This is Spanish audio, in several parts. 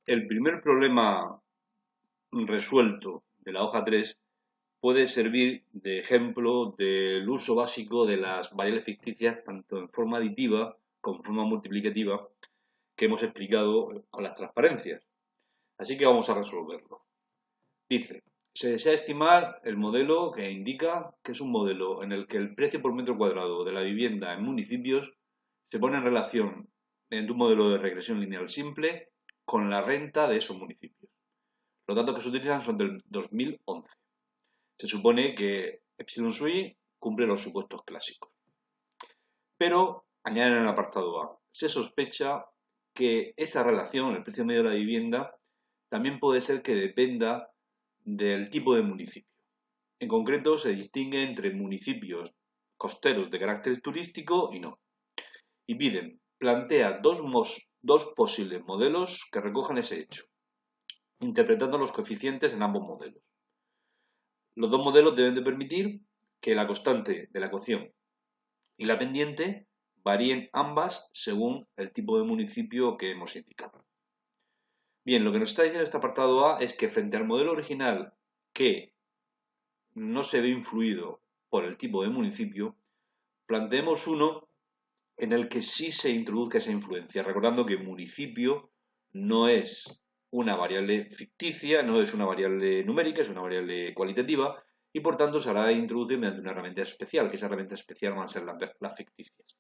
El primer problema resuelto de la hoja 3 puede servir de ejemplo del uso básico de las variables ficticias tanto en forma aditiva como en forma multiplicativa que hemos explicado con las transparencias. Así que vamos a resolverlo. Dice, se desea estimar el modelo que indica que es un modelo en el que el precio por metro cuadrado de la vivienda en municipios se pone en relación mediante un modelo de regresión lineal simple con la renta de esos municipios. Los datos que se utilizan son del 2011. Se supone que epsilon sui cumple los supuestos clásicos. Pero, añaden en el apartado A, se sospecha que esa relación, el precio medio de la vivienda, también puede ser que dependa del tipo de municipio. En concreto, se distingue entre municipios costeros de carácter turístico y no. Y piden, plantea dos posibles modelos que recojan ese hecho, interpretando los coeficientes en ambos modelos. Los dos modelos deben de permitir que la constante de la ecuación y la pendiente varíen ambas según el tipo de municipio que hemos indicado. Bien, lo que nos está diciendo este apartado A es que frente al modelo original que no se ve influido por el tipo de municipio, planteemos uno en el que sí se introduzca esa influencia, recordando que municipio no es una variable ficticia, no es una variable numérica, es una variable cualitativa y por tanto se hará introducir mediante una herramienta especial, que esa herramienta especial van a ser las ficticias.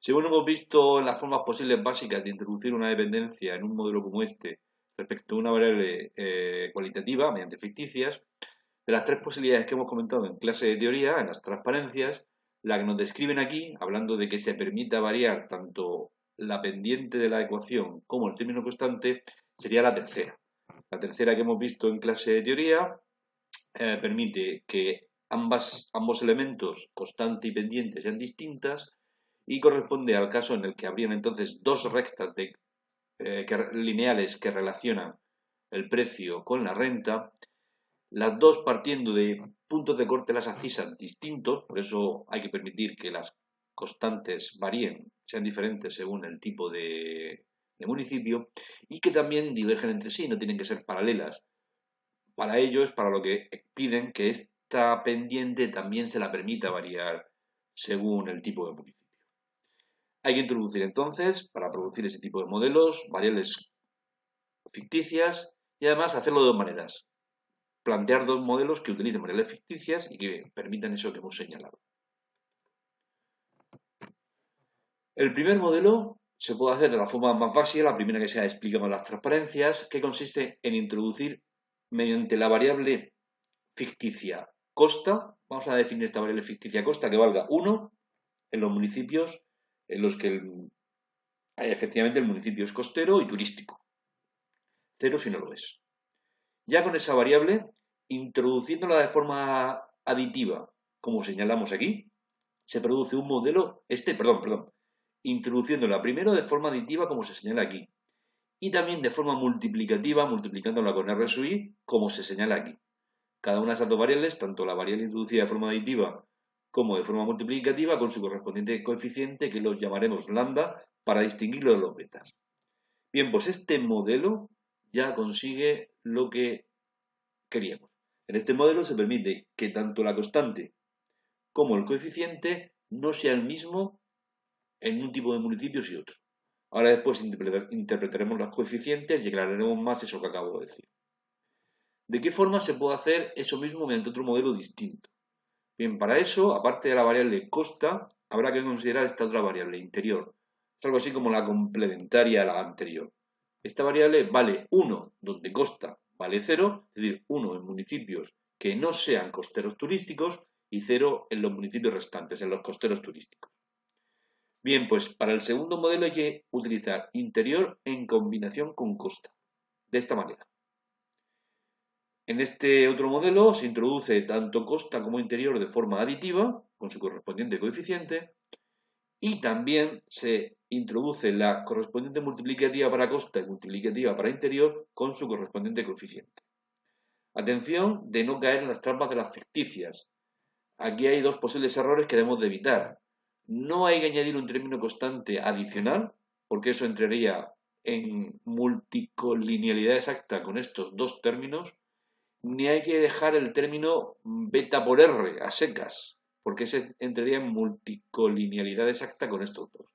Según hemos visto en las formas posibles básicas de introducir una dependencia en un modelo como este respecto a una variable cualitativa mediante ficticias, de las tres posibilidades que hemos comentado en clase de teoría, en las transparencias, la que nos describen aquí, hablando de que se permita variar tanto la pendiente de la ecuación como el término constante, sería la tercera. La tercera que hemos visto en clase de teoría permite que ambos elementos, constante y pendiente, sean distintas y corresponde al caso en el que habrían entonces dos rectas lineales que relacionan el precio con la renta, las dos partiendo de puntos de corte de las abscisas distintos, por eso hay que permitir que las constantes varíen, sean diferentes según el tipo de municipio, y que también divergen entre sí, no tienen que ser paralelas. Para ello es para lo que piden que esta pendiente también se la permita variar según el tipo de municipio. Hay que introducir entonces, para producir ese tipo de modelos, variables ficticias y además hacerlo de dos maneras. Plantear dos modelos que utilicen variables ficticias y que permitan eso que hemos señalado. El primer modelo se puede hacer de la forma más básica, la primera que se ha explicado en las transparencias, que consiste en introducir mediante la variable ficticia costa, vamos a definir esta variable ficticia costa que valga 1 en los municipios en los que efectivamente el municipio es costero y turístico, 0 si no lo es. Ya con esa variable, introduciéndola de forma aditiva, como señalamos aquí, se produce un modelo, introduciéndola primero de forma aditiva, como se señala aquí, y también de forma multiplicativa, multiplicándola con R sub i, como se señala aquí. Cada una de esas dos variables, tanto la variable introducida de forma aditiva como de forma multiplicativa, con su correspondiente coeficiente, que los llamaremos lambda, para distinguirlo de los betas. Bien, pues este modelo ya consigue lo que queríamos. En este modelo se permite que tanto la constante como el coeficiente no sea el mismo en un tipo de municipios y otro. Ahora después interpretaremos los coeficientes y aclararemos más eso que acabo de decir. ¿De qué forma se puede hacer eso mismo mediante otro modelo distinto? Bien, para eso, aparte de la variable costa, habrá que considerar esta otra variable interior. Es algo así como la complementaria a la anterior. Esta variable vale 1 donde costa vale 0, es decir, 1 en municipios que no sean costeros turísticos y 0 en los municipios restantes, en los costeros turísticos. Bien, pues para el segundo modelo hay que utilizar interior en combinación con costa, de esta manera. En este otro modelo se introduce tanto costa como interior de forma aditiva, con su correspondiente coeficiente, y también se introduce la correspondiente multiplicativa para costa y multiplicativa para interior con su correspondiente coeficiente. Atención de no caer en las trampas de las ficticias. Aquí hay dos posibles errores que debemos de evitar. No hay que añadir un término constante adicional, porque eso entraría en multicollinealidad exacta con estos dos términos, ni hay que dejar el término beta por R a secas, porque ese entraría en multicollinealidad exacta con estos dos.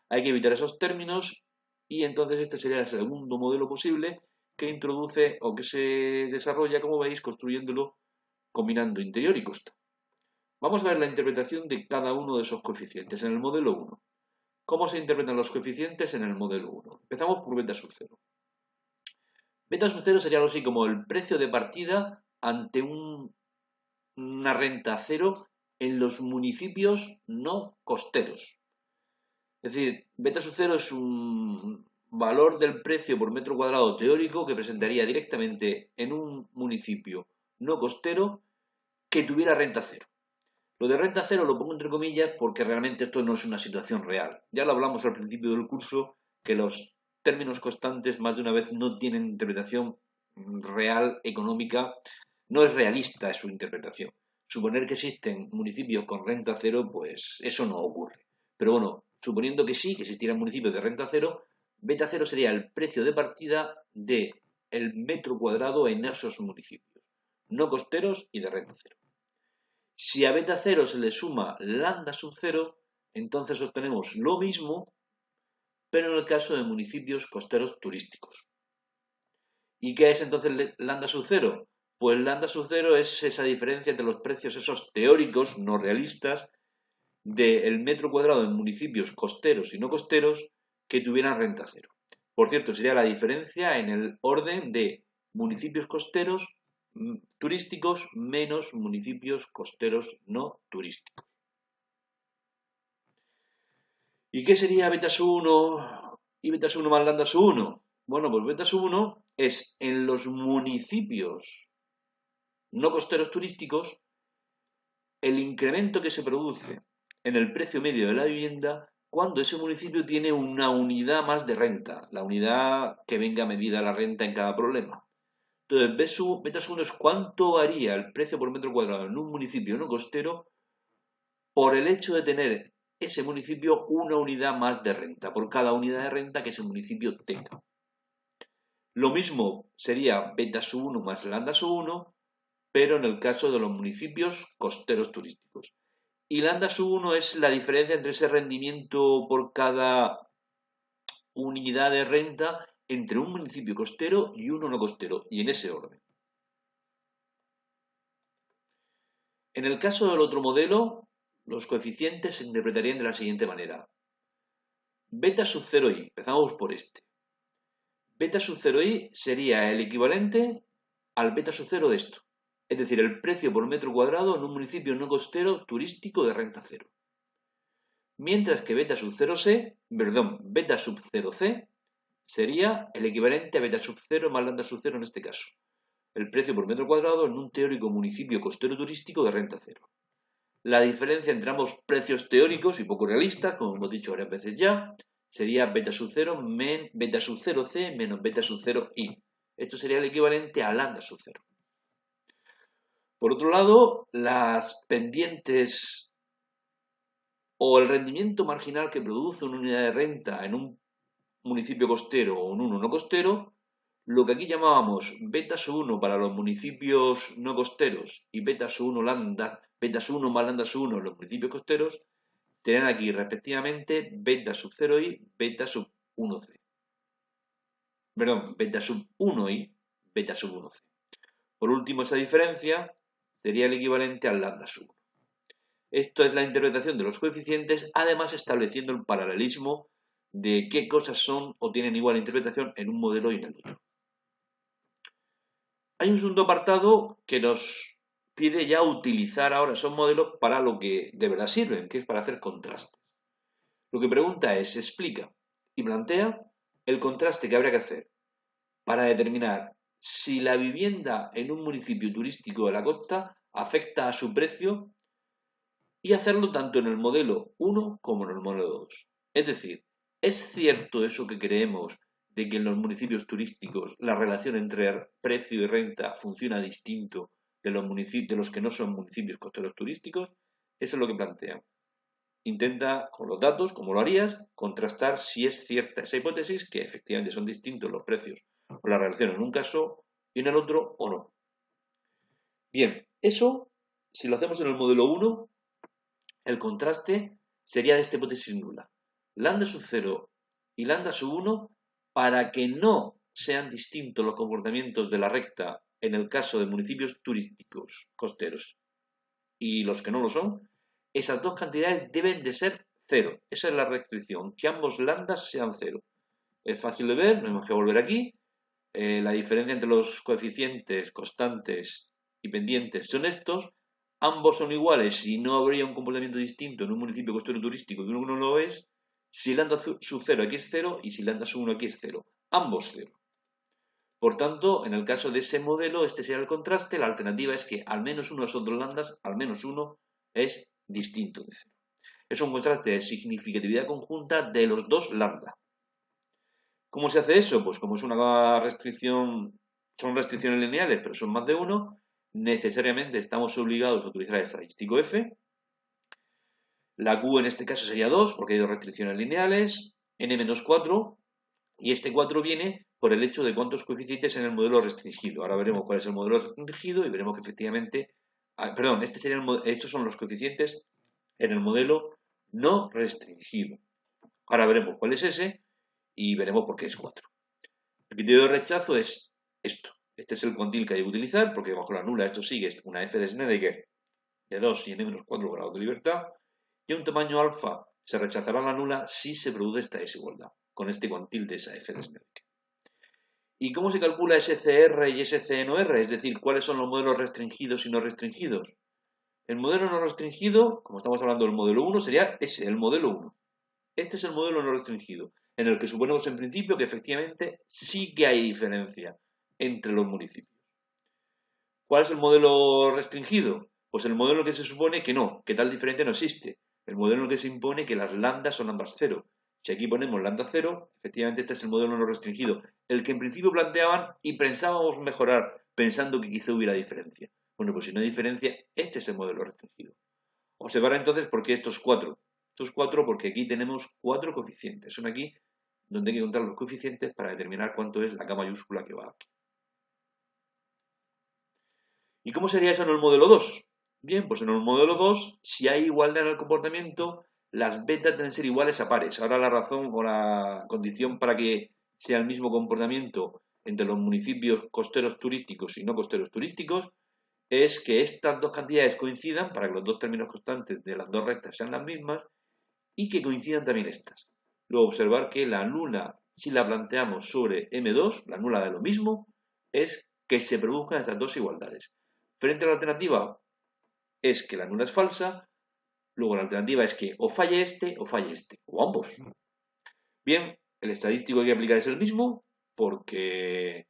Hay que evitar esos términos y entonces este sería el segundo modelo posible que introduce o que se desarrolla, como veis, construyéndolo combinando interior y costa. Vamos a ver la interpretación de cada uno de esos coeficientes en el modelo 1. ¿Cómo se interpretan los coeficientes en el modelo 1? Empezamos por beta sub 0. Beta sub 0 sería algo así como el precio de partida ante una renta cero en los municipios no costeros. Es decir, beta sub 0 es un valor del precio por metro cuadrado teórico que presentaría directamente en un municipio no costero que tuviera renta cero. Lo de renta cero lo pongo entre comillas porque realmente esto no es una situación real. Ya lo hablamos al principio del curso, que los términos constantes más de una vez no tienen interpretación real, económica, no es realista su interpretación. Suponer que existen municipios con renta cero, pues eso no ocurre. Pero bueno, suponiendo que sí, que existieran municipios de renta cero, beta cero sería el precio de partida del metro cuadrado en esos municipios, no costeros y de renta cero. Si a beta 0 se le suma lambda sub 0, entonces obtenemos lo mismo, pero en el caso de municipios costeros turísticos. ¿Y qué es entonces lambda sub 0? Pues lambda sub 0 es esa diferencia entre los precios esos teóricos, no realistas, del metro cuadrado en municipios costeros y no costeros que tuvieran renta cero. Por cierto, sería la diferencia en el orden de municipios costeros turísticos menos municipios costeros no turísticos. ¿Y qué sería beta sub 1 y beta sub 1 más lambda sub 1? Bueno, pues beta sub 1 es en los municipios no costeros turísticos el incremento que se produce en el precio medio de la vivienda cuando ese municipio tiene una unidad más de renta, la unidad que venga medida la renta en cada problema. Entonces, beta sub 1 es cuánto varía el precio por metro cuadrado en un municipio no costero por el hecho de tener ese municipio una unidad más de renta, por cada unidad de renta que ese municipio tenga. Lo mismo sería beta sub 1 más lambda sub 1, pero en el caso de los municipios costeros turísticos. Y lambda sub 1 es la diferencia entre ese rendimiento por cada unidad de renta entre un municipio costero y uno no costero, y en ese orden. En el caso del otro modelo, los coeficientes se interpretarían de la siguiente manera. Beta sub 0i, empezamos por este. Beta sub 0i sería el equivalente al beta sub 0 de esto. Es decir, el precio por metro cuadrado en un municipio no costero turístico de renta cero. Mientras que beta sub 0c sería el equivalente a beta sub 0 más lambda sub 0 en este caso. El precio por metro cuadrado en un teórico municipio costero turístico de renta cero. La diferencia entre ambos precios teóricos y poco realistas, como hemos dicho varias veces ya, sería beta sub 0 beta sub 0c menos beta sub 0i. Esto sería el equivalente a lambda sub 0. Por otro lado, las pendientes o el rendimiento marginal que produce una unidad de renta en un municipio costero o en uno no costero, lo que aquí llamábamos beta sub 1 para los municipios no costeros y beta sub 1 más lambda sub 1 en los municipios costeros, tendrán aquí respectivamente beta sub 0i, beta sub 1c. Perdón, beta sub 1i, beta sub 1c. Por último, esa diferencia sería el equivalente al lambda sub 1. Esto es la interpretación de los coeficientes, además estableciendo el paralelismo de qué cosas son o tienen igual interpretación en un modelo y en el otro. Hay un segundo apartado que nos pide ya utilizar ahora esos modelos para lo que de verdad sirven, que es para hacer contrastes. Lo que pregunta es, explica y plantea el contraste que habría que hacer para determinar si la vivienda en un municipio turístico de la costa afecta a su precio y hacerlo tanto en el modelo 1 como en el modelo 2. Es decir, ¿es cierto eso que creemos de que en los municipios turísticos la relación entre precio y renta funciona distinto de los que no son municipios costeros turísticos? Eso es lo que plantean. intenta, con los datos, como lo harías, contrastar si es cierta esa hipótesis, que efectivamente son distintos los precios o la relación en un caso y en el otro o no. Bien, eso, si lo hacemos en el modelo 1, el contraste sería de esta hipótesis nula. Lambda sub 0 y lambda sub 1, para que no sean distintos los comportamientos de la recta en el caso de municipios turísticos costeros y los que no lo son, esas dos cantidades deben de ser cero. Esa es la restricción, que ambos lambdas sean cero. Es fácil de ver, no tenemos que volver aquí. La diferencia entre los coeficientes constantes y pendientes son estos. Ambos son iguales y no habría un comportamiento distinto en un municipio costero turístico que uno no lo es. Si lambda sub 0 aquí es 0 y si lambda sub 1 aquí es 0. Ambos 0. Por tanto, en el caso de ese modelo, este sería el contraste. La alternativa es que al menos uno de esos dos lambdas, al menos uno, es distinto de 0. Es un contraste de significatividad conjunta de los dos lambda. ¿Cómo se hace eso? Pues como es una restricción, son restricciones lineales, pero son más de uno, necesariamente estamos obligados a utilizar el estadístico F. La Q en este caso sería 2, porque hay dos restricciones lineales, n-4, y este 4 viene por el hecho de cuántos coeficientes en el modelo restringido. Ahora veremos cuál es el modelo restringido y veremos que efectivamente, perdón, estos son los coeficientes en el modelo no restringido. Ahora veremos cuál es ese y veremos por qué es 4. El criterio de rechazo es esto. Este es el cuantil que hay que utilizar porque bajo la nula esto sigue una f de Snedeker de 2 y n-4 grados de libertad y a un tamaño alfa se rechazará la nula si se produce esta desigualdad con este cuantil de esa f de Snedeker. ¿Y cómo se calcula SCR y SCNOR? Es decir, ¿cuáles son los modelos restringidos y no restringidos? El modelo no restringido, como estamos hablando del modelo 1, sería ese, el modelo 1. Este es el modelo no restringido, en el que suponemos en principio que efectivamente sí que hay diferencia entre los municipios. ¿Cuál es el modelo restringido? Pues el modelo que se supone que no, que tal diferencia no existe. El modelo en el que se impone que las lambdas son ambas cero. Si aquí ponemos lambda 0, efectivamente este es el modelo no restringido, el que en principio planteaban y pensábamos mejorar, pensando que quizá hubiera diferencia. Bueno, pues si no hay diferencia, este es el modelo restringido. Observar entonces por qué estos 4. Estos 4 porque aquí tenemos 4 coeficientes. Son aquí donde hay que contar los coeficientes para determinar cuánto es la K mayúscula que va aquí. ¿Y cómo sería eso en el modelo 2? Bien, pues en el modelo 2, si hay igualdad en el comportamiento, las betas deben ser iguales a pares. Ahora la razón o la condición para que sea el mismo comportamiento entre los municipios costeros turísticos y no costeros turísticos es que estas dos cantidades coincidan para que los dos términos constantes de las dos rectas sean las mismas y que coincidan también estas. Luego observar que la nula, si la planteamos sobre M2, la nula de lo mismo, es que se produzcan estas dos igualdades. Frente a la alternativa es que la nula es falsa, luego la alternativa es que o falle este, o ambos. Bien, el estadístico que hay que aplicar es el mismo, porque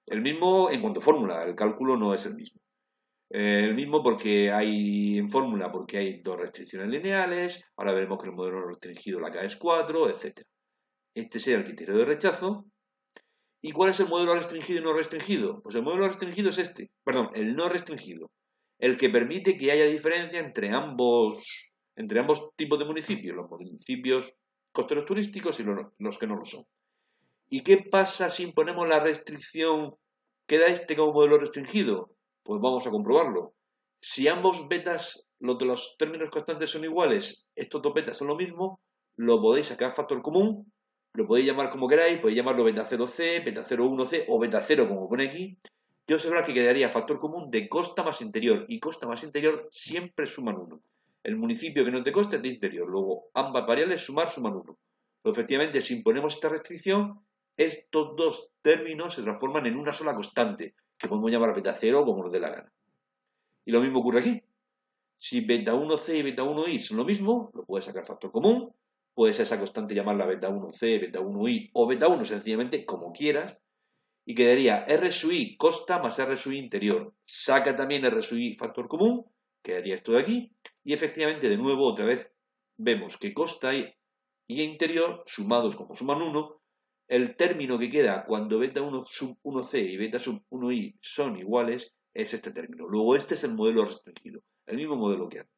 el mismo en cuanto a fórmula, el cálculo no es el mismo. El mismo porque hay en fórmula, porque hay dos restricciones lineales, ahora veremos que el modelo no restringido la K es 4, etc. Este sería el criterio de rechazo. ¿Y cuál es el modelo restringido y no restringido? Pues el modelo restringido es este, perdón, el no restringido, el que permite que haya diferencia entre ambos tipos de municipios, los municipios costeros turísticos y los que no lo son. ¿Y qué pasa si imponemos la restricción que da este como modelo restringido? Pues vamos a comprobarlo. Si ambos betas, los de los términos constantes son iguales, estos dos betas son lo mismo, lo podéis sacar factor común, lo podéis llamar como queráis, podéis llamarlo beta 0c, beta 01c o beta 0 como pone aquí, y observar que quedaría factor común de costa más interior, y costa más interior siempre suman 1. El municipio que no es de costa es de interior, luego ambas variables suman 1. Pero efectivamente, si imponemos esta restricción, estos dos términos se transforman en una sola constante, que podemos llamar beta 0 como nos dé la gana. Y lo mismo ocurre aquí. Si beta 1c y beta 1i son lo mismo, lo puedes sacar factor común, puedes a esa constante llamarla beta 1c, beta 1i o beta 1 sencillamente, como quieras, y quedaría R sub i costa más R sub i interior. Saca también R sub i factor común, quedaría esto de aquí, y efectivamente de nuevo otra vez vemos que costa y interior sumados como suman 1, el término que queda cuando beta 1 sub 1c y beta sub 1i son iguales es este término. Luego este es el modelo restringido, el mismo modelo que antes.